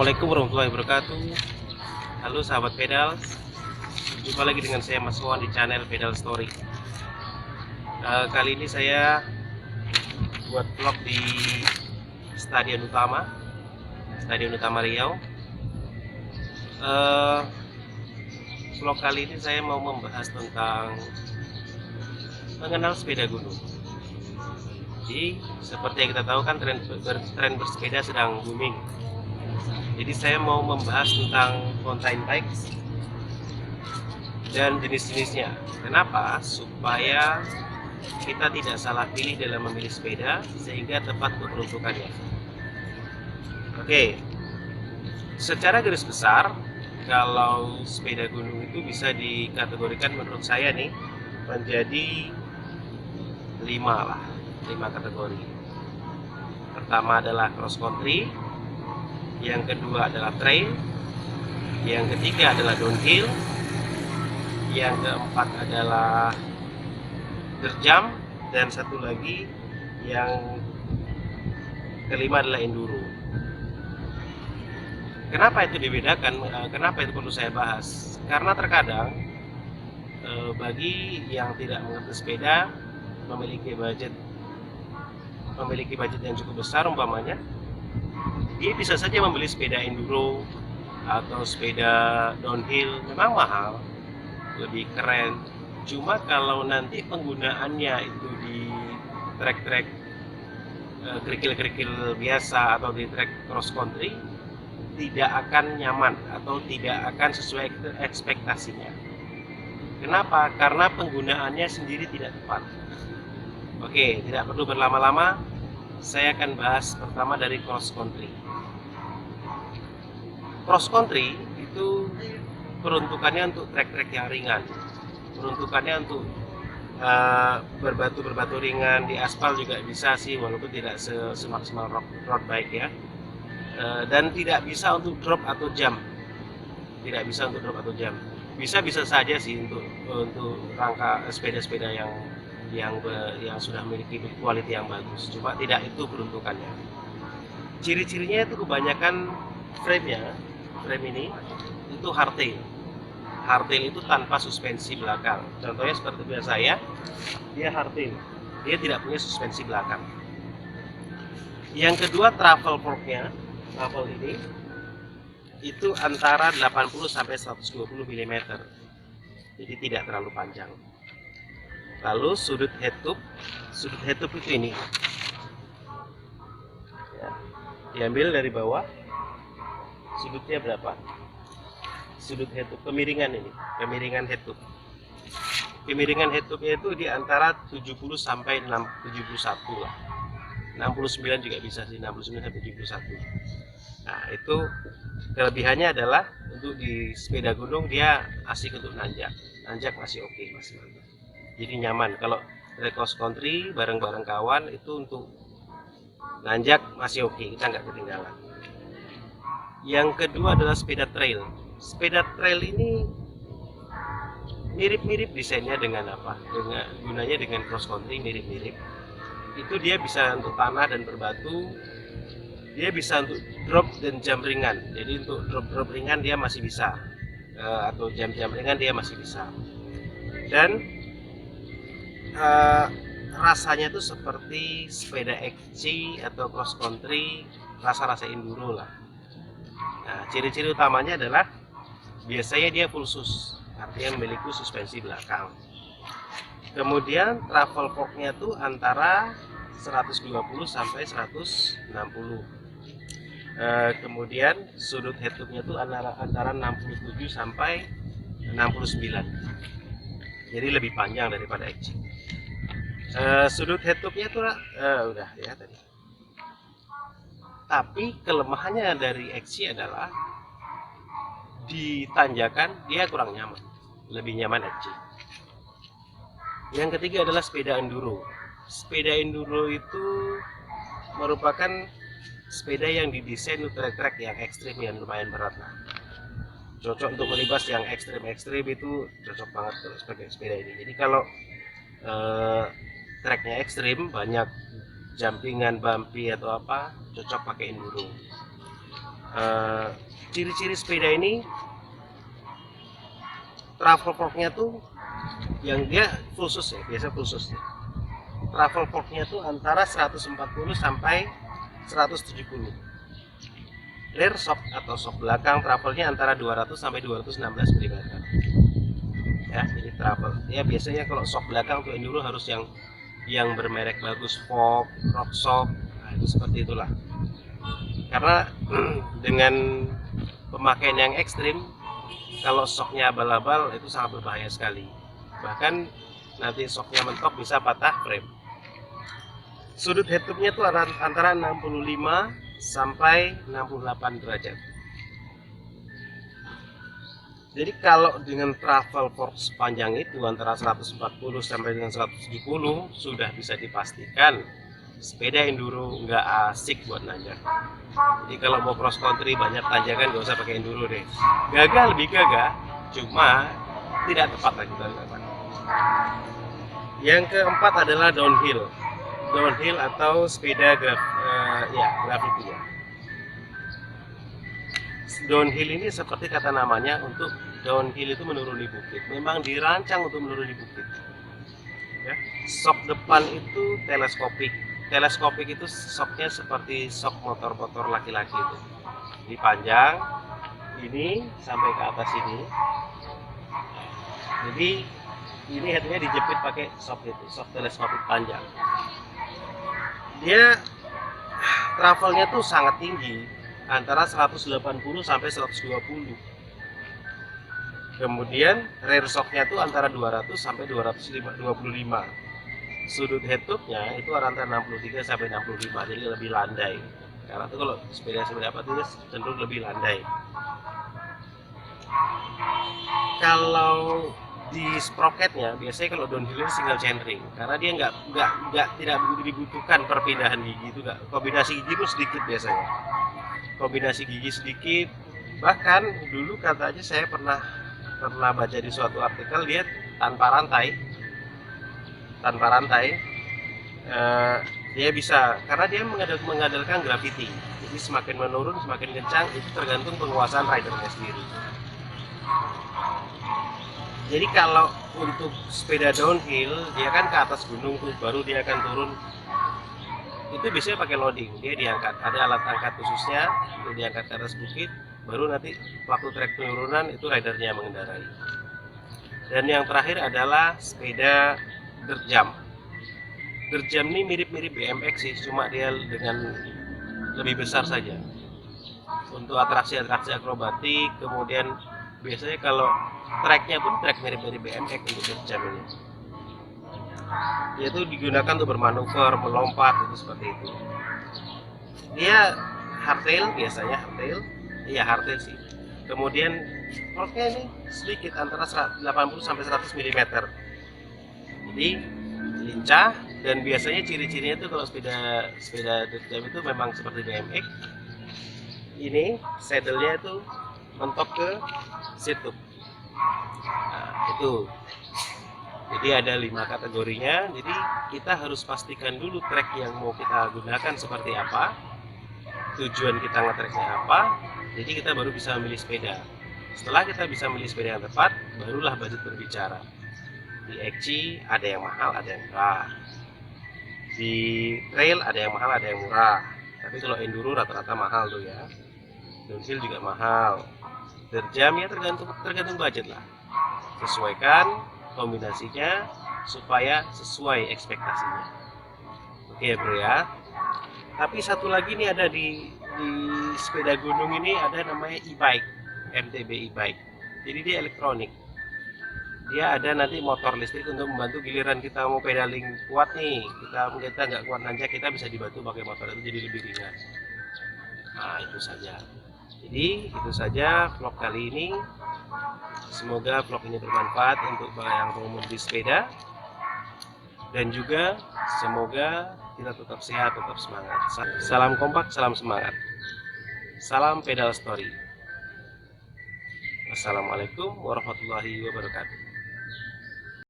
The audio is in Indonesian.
Assalamualaikum warahmatullahi wabarakatuh. Halo sahabat pedal, jumpa lagi dengan saya Mas Wawan di channel Pedal Story. Kali ini saya buat vlog di Stadion Utama Riau. Vlog kali ini saya mau membahas tentang mengenal sepeda gunung. Jadi seperti yang kita tahu kan tren bersepeda sedang booming. Jadi saya mau membahas tentang mountain bikes dan jenis-jenisnya. Kenapa? Supaya kita tidak salah pilih dalam memilih sepeda sehingga tepat untuk peruntukannya. Oke, secara garis besar kalau sepeda gunung itu bisa dikategorikan menurut saya nih menjadi 5 kategori. Pertama adalah cross country, yang kedua adalah trail, yang ketiga adalah downhill, yang keempat adalah dirt jump, dan satu lagi yang kelima adalah enduro. Kenapa itu dibedakan? Kenapa itu perlu saya bahas? Karena terkadang bagi yang tidak mengerti sepeda, memiliki budget yang cukup besar umpamanya, dia bisa saja membeli sepeda enduro atau sepeda downhill, memang mahal, lebih keren. Cuma kalau nanti penggunaannya itu di trek-trek kerikil-kerikil biasa atau di trek cross country, tidak akan nyaman atau tidak akan sesuai ekspektasinya. Kenapa? Karena penggunaannya sendiri tidak tepat. Oke, tidak perlu berlama-lama, saya akan bahas pertama dari cross country. Cross country itu peruntukannya untuk trek-trek yang ringan, peruntukannya untuk berbatu ringan, di aspal juga bisa sih, walaupun tidak semaksimal road bike ya. Dan tidak bisa untuk drop atau jump, bisa saja sih untuk rangka sepeda-sepeda yang sudah memiliki quality yang bagus, cuma tidak itu peruntukannya. Ciri-cirinya itu kebanyakan frame ini itu hardtail. Hardtail itu tanpa suspensi belakang. Contohnya seperti biasa saya, dia hardtail, dia tidak punya suspensi belakang. Yang kedua, travel ini itu antara 80 sampai 120 mm. Jadi tidak terlalu panjang. Lalu sudut head tube itu ini. Ya, diambil dari bawah. Sudutnya berapa? Sudut head tube, kemiringan head tube. Kemiringan head tube-nya itu di antara 70 sampai 71 lah. 69 juga bisa sih, 69 sampai 71. Nah, itu kelebihannya adalah untuk di sepeda gunung dia asik untuk nanjak. Nanjak masih oke, masih mantap. Jadi nyaman. Kalau dari cross country bareng-bareng kawan itu untuk nanjak masih oke, kita nggak ketinggalan. Yang kedua adalah sepeda trail. Sepeda trail ini mirip-mirip desainnya dengan apa? Gunanya dengan cross country mirip-mirip. Itu dia bisa untuk tanah dan berbatu. Dia bisa untuk drop dan jump ringan. Jadi untuk drop ringan dia masih bisa, atau jump ringan dia masih bisa. Dan rasanya itu seperti sepeda XC atau cross country, rasa enduro lah. Nah, ciri-ciri utamanya adalah biasanya dia full sus, artinya memiliki suspensi belakang. Kemudian travel fork-nya tuh antara 120 sampai 160. Kemudian sudut head tube-nya tuh antara 67 sampai 69. Jadi lebih panjang daripada XC. Sudut head tube-nya tuh udah ya tadi. Tapi kelemahannya dari XC adalah di tanjakan dia kurang nyaman, lebih nyaman XC. Yang ketiga adalah sepeda enduro. Sepeda enduro itu merupakan sepeda yang didesain untuk trek-trek yang ekstrim, yang lumayan berat lah. Cocok untuk melibas yang ekstrim itu cocok banget sebagai sepeda ini. Jadi kalau treknya ekstrim, banyak jumpingan, bumpy atau apa, cocok pakai enduro. Ciri-ciri sepeda ini, travel forknya tuh yang dia khusus ya, biasa khusus ya. Travel forknya tuh antara 140 sampai 170. Rear shock atau shock belakang travelnya antara 200 sampai 216 mm. Ya, jadi travel. Ya biasanya kalau shock belakang tuh enduro harus yang bermerek bagus, Fox, Rockshock, nah, itu seperti itulah. Karena dengan pemakaian yang ekstrim, kalau shocknya abal-abal itu sangat berbahaya sekali. Bahkan nanti shocknya mentok bisa patah frame. Sudut headtube-nya itu antara 65 sampai 68 derajat. Jadi kalau dengan travel fork sepanjang itu antara 140 sampai dengan 170 sudah bisa dipastikan sepeda enduro nggak asik buat nanjak. Jadi kalau mau cross country banyak tanjakan nggak usah pakai enduro deh. Gagah lebih gagah, cuma tidak tepat lagi tanjakan. Yang keempat adalah downhill. Downhill atau sepeda gravity ya. Downhill ini seperti kata namanya, untuk downhill itu menuruni bukit. Memang dirancang untuk menuruni bukit. Ya. Shock depan itu teleskopik. Teleskopik itu shocknya seperti shock motor-motor laki-laki itu. Ini panjang, ini sampai ke atas ini. Jadi ini headnya dijepit pakai shock itu, shock teleskopik panjang. Dia travelnya tuh sangat tinggi, antara 180 sampai 120. Kemudian rear shocknya tuh antara 200 sampai 225. Sudut headtube-nya itu antara 63 sampai 65, jadi lebih landai. Karena itu kalau sepeda apa itu cenderung lebih landai. Kalau di sprocketnya biasanya kalau downhill single chainring, karena dia tidak begitu dibutuhkan perpindahan gigi itu, kombinasi gigi pun sedikit biasanya. Kombinasi gigi sedikit, bahkan dulu katanya saya pernah baca di suatu artikel dia tanpa rantai dia bisa, karena dia mengandalkan gravity, jadi semakin menurun semakin kencang, itu tergantung penguasaan ridernya sendiri. Jadi kalau untuk sepeda downhill dia kan ke atas gunung tuh, baru dia akan turun, itu biasanya pakai loading, dia diangkat, ada alat angkat khususnya untuk diangkat ke atas bukit, baru nanti waktu trek penurunan itu ridernya yang mengendarai. Dan yang terakhir adalah sepeda dirt jump. Dirt jump ini mirip-mirip BMX sih, cuma dia dengan lebih besar saja. Untuk atraksi-atraksi akrobatik, kemudian biasanya kalau treknya pun trek mirip-mirip BMX untuk dirt jump ini. Dia itu digunakan untuk bermanuver, melompat, itu seperti itu. Dia hardtail, biasanya hardtail. Iya hardtail sih. Kemudian forknya ini sedikit, antara 80 sampai 100 mm. Jadi lincah, dan biasanya ciri-cirinya itu kalau sepeda dirt jump itu memang seperti BMX. Ini saddle-nya itu mentok ke situ. Nah, itu. Jadi ada 5 kategorinya. Jadi kita harus pastikan dulu trek yang mau kita gunakan seperti apa, tujuan kita nge-treknya apa. Jadi kita baru bisa memilih sepeda. Setelah kita bisa memilih sepeda yang tepat, barulah budget berbicara. Di XC ada yang mahal, ada yang murah. Di trail ada yang mahal, ada yang murah. Tapi kalau enduro rata-rata mahal tuh ya. Downhill juga mahal. Dirt jump ya tergantung budget lah. Sesuaikan kombinasinya supaya sesuai ekspektasinya. Oke bro ya. Tapi satu lagi nih ada di sepeda gunung ini ada namanya e-bike, MTB e-bike. Jadi dia elektronik. Dia ada nanti motor listrik untuk membantu giliran kita mau pedaling kuat nih, kita nggak kuat nanjak, kita bisa dibantu pakai motor itu, jadi lebih ringan. Nah itu saja. Jadi itu saja vlog kali ini. Semoga vlog ini bermanfaat untuk yang mau membeli sepeda, dan juga semoga kita tetap sehat, tetap semangat. Salam kompak, salam semangat. Salam pedal story. Wassalamualaikum warahmatullahi wabarakatuh.